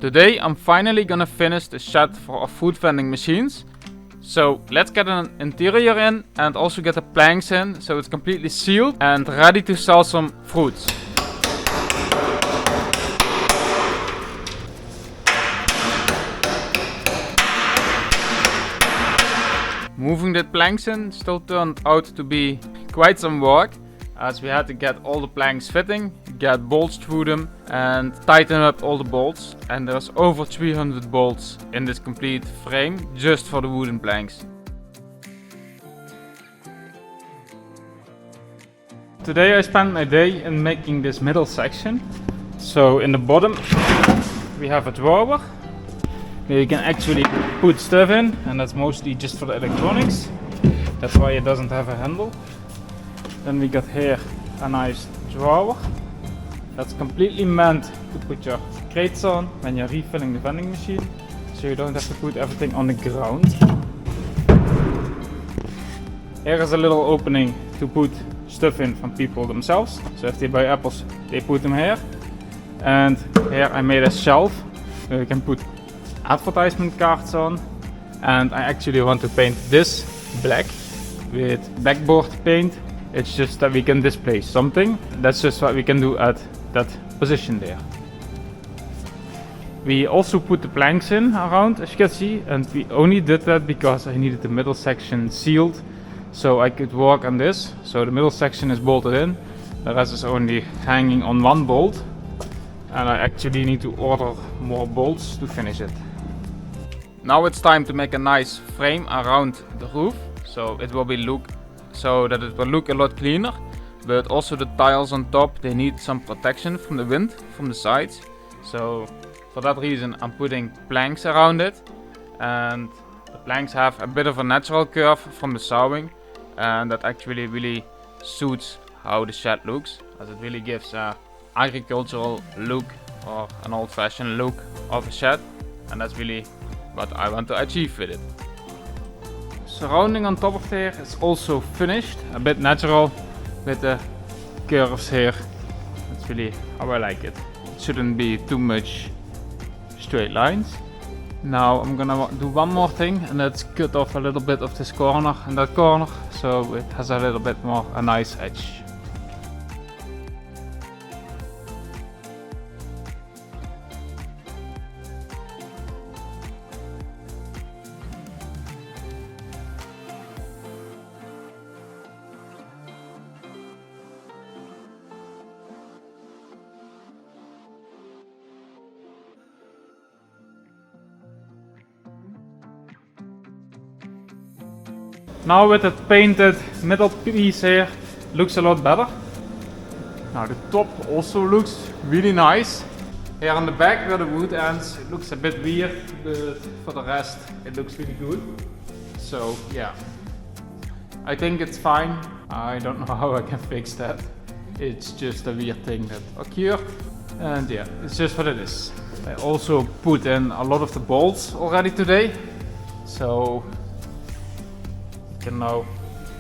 Today I'm finally gonna finish the shed for our food vending machines. So let's get an interior in and also get the planks in so it's completely sealed and ready to sell some fruits. Moving the planks in still turned out to be quite some work, as we had to get all the planks fitting, get bolts through them and tighten up all the bolts, and there's over 300 bolts in this complete frame just for the wooden planks. Today I spent my day in making this middle section. So in the bottom we have a drawer where you can actually put stuff in, and that's mostly just for the electronics. That's why it doesn't have a handle. Then we got here a nice drawer that's completely meant to put your crates on when you're refilling the vending machine, so you don't have to put everything on the ground. Here is a little opening to put stuff in from people themselves, so if they buy apples they put them here. And here I made a shelf where you can put advertisement cards on, and I actually want to paint this black with backboard paint. It's just that we can display something. That's just what we can do at that position there. We also put the planks in around, as you can see, and we only did that because I needed the middle section sealed so I could work on this. So the middle section is bolted in, the rest is only hanging on one bolt, and I actually need to order more bolts to finish it. Now it's time to make a nice frame around the roof, so it will look a lot cleaner. But also the tiles on top, they need some protection from the wind from the sides. So for that reason I'm putting planks around it, and the planks have a bit of a natural curve from the sawing, and that actually really suits how the shed looks, as it really gives an agricultural look or an old-fashioned look of a shed, and that's really what I want to achieve with it. Surrounding on top of there is also finished, a bit natural with the curves here. That's really how I like it. It shouldn't be too much straight lines. Now I'm gonna do one more thing, and that's cut off a little bit of this corner and that corner, so it has a little bit more a nice edge. Now with it painted middle piece here, looks a lot better. Now the top also looks really nice. Here on the back where the wood ends, it looks a bit weird, but for the rest it looks really good. So yeah, I think it's fine. I don't know how I can fix that. It's just a weird thing that occurred, and yeah, it's just what it is. I also put in a lot of the bolts already today, so can now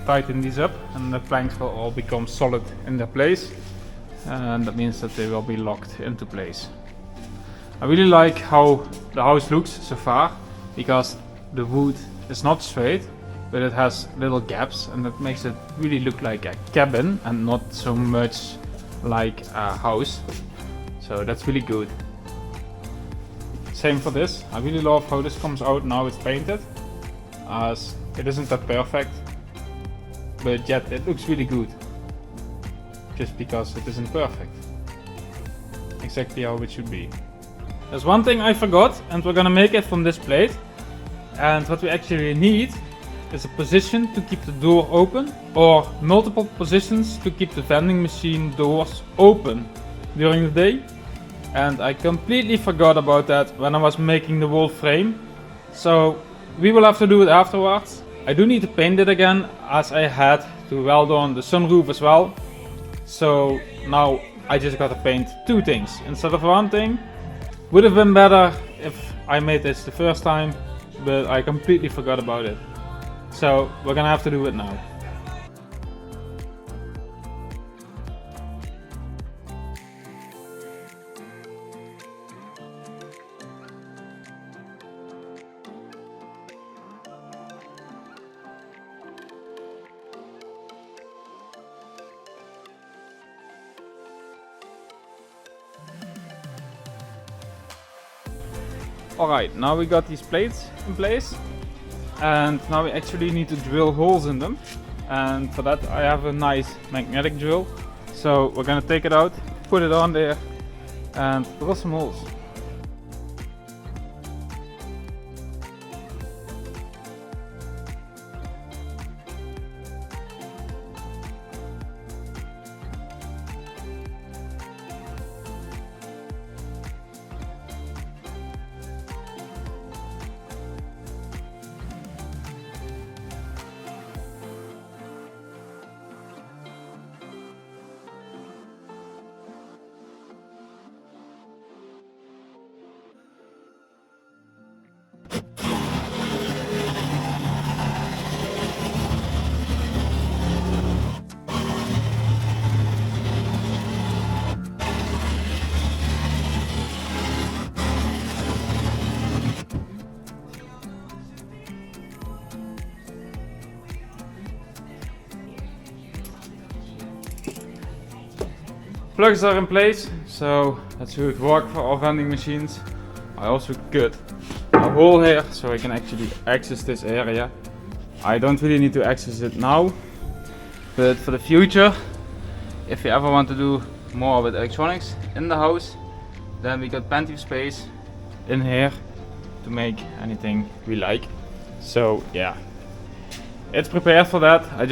tighten these up and the planks will all become solid in their place, and that means that they will be locked into place. I really like how the house looks so far, because the wood is not straight but it has little gaps, and that makes it really look like a cabin and not so much like a house. So that's really good. Same for this. I really love how this comes out now it's painted, as it isn't that perfect, but yet it looks really good, just because it isn't perfect. Exactly how it should be. There's one thing I forgot, and we're gonna make it from this plate. And what we actually need is a position to keep the door open, or multiple positions to keep the vending machine doors open during the day. And I completely forgot about that when I was making the whole frame. So we will have to do it afterwards. I do need to paint it again, as I had to weld on the sunroof as well. So now I just gotta paint two things instead of one thing. Would have been better if I made this the first time, but I completely forgot about it. So we're gonna have to do it now. Alright, now we got these plates in place, and now we actually need to drill holes in them, and for that I have a nice magnetic drill. So we're gonna take it out, put it on there, and drill some holes. Plugs are in place, so that should work for our vending machines. I also cut a hole here so I can actually access this area. I don't really need to access it now, but for the future, if you ever want to do more with electronics in the house, then we got plenty of space in here to make anything we like. So yeah, it's prepared for that. I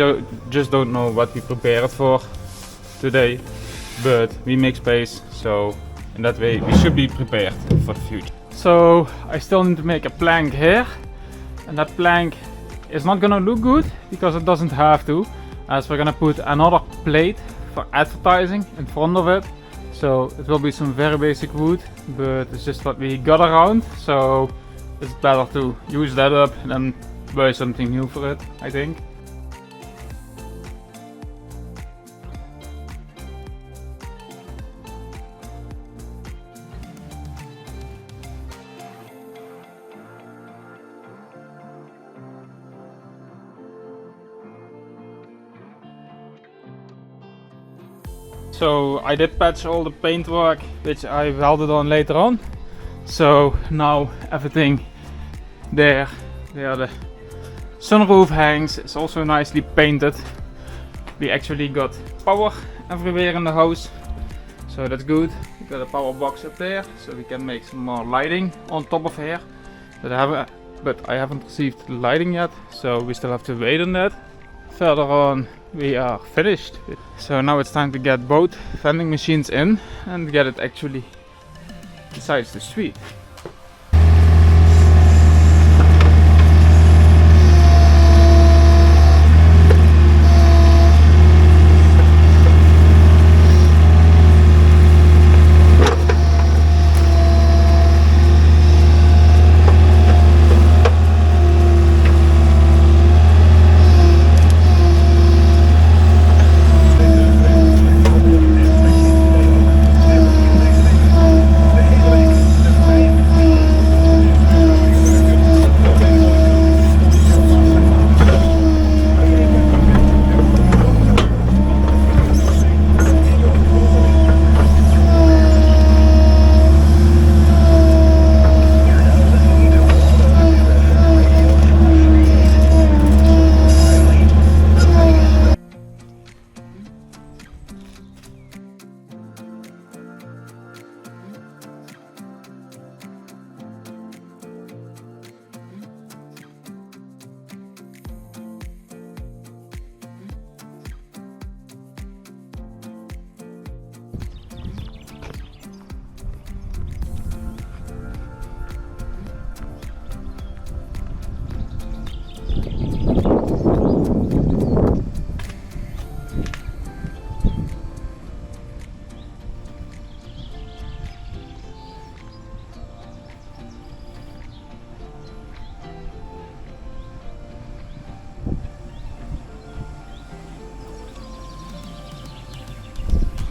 just don't know what we prepare it for today. But we make space, so in that way we should be prepared for the future. So I still need to make a plank here, and that plank is not gonna look good because it doesn't have to, as we're gonna put another plate for advertising in front of it. So it will be some very basic wood, but it's just what we got around, so it's better to use that up than buy something new for it, I think. So I did patch all the paintwork, which I welded on later on. So now everything there where the sunroof hangs is also nicely painted. We actually got power everywhere in the house, so that's good. We got a power box up there, so we can make some more lighting on top of here. But I haven't received the lighting yet, so we still have to wait on that. Further on we are finished. So now it's time to get both vending machines in and get it actually besides the street.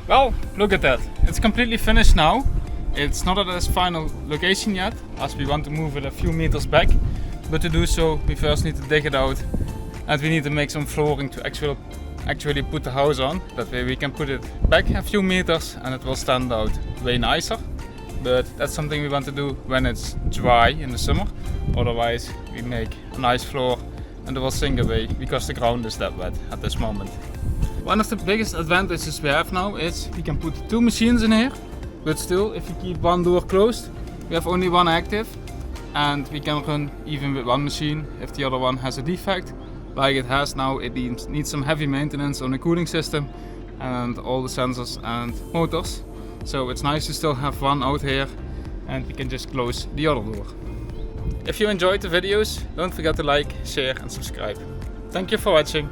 Well, look at that. It's completely finished now. It's not at its final location yet, as we want to move it a few meters back. But to do so, we first need to dig it out, and we need to make some flooring to actually put the house on. That way we can put it back a few meters and it will stand out way nicer. but that's something we want to do when it's dry in the summer. Otherwise we make a nice floor and it will sink away because the ground is that wet at this moment. One of the biggest advantages we have now is we can put 2 machines in here, but still if you keep one door closed we have only one active, and we can run even with one machine if the other one has a defect. Like it has now, it needs some heavy maintenance on the cooling system and all the sensors and motors. So it's nice to still have one out here and we can just close the other door. If you enjoyed the videos, don't forget to like, share and subscribe. Thank you for watching.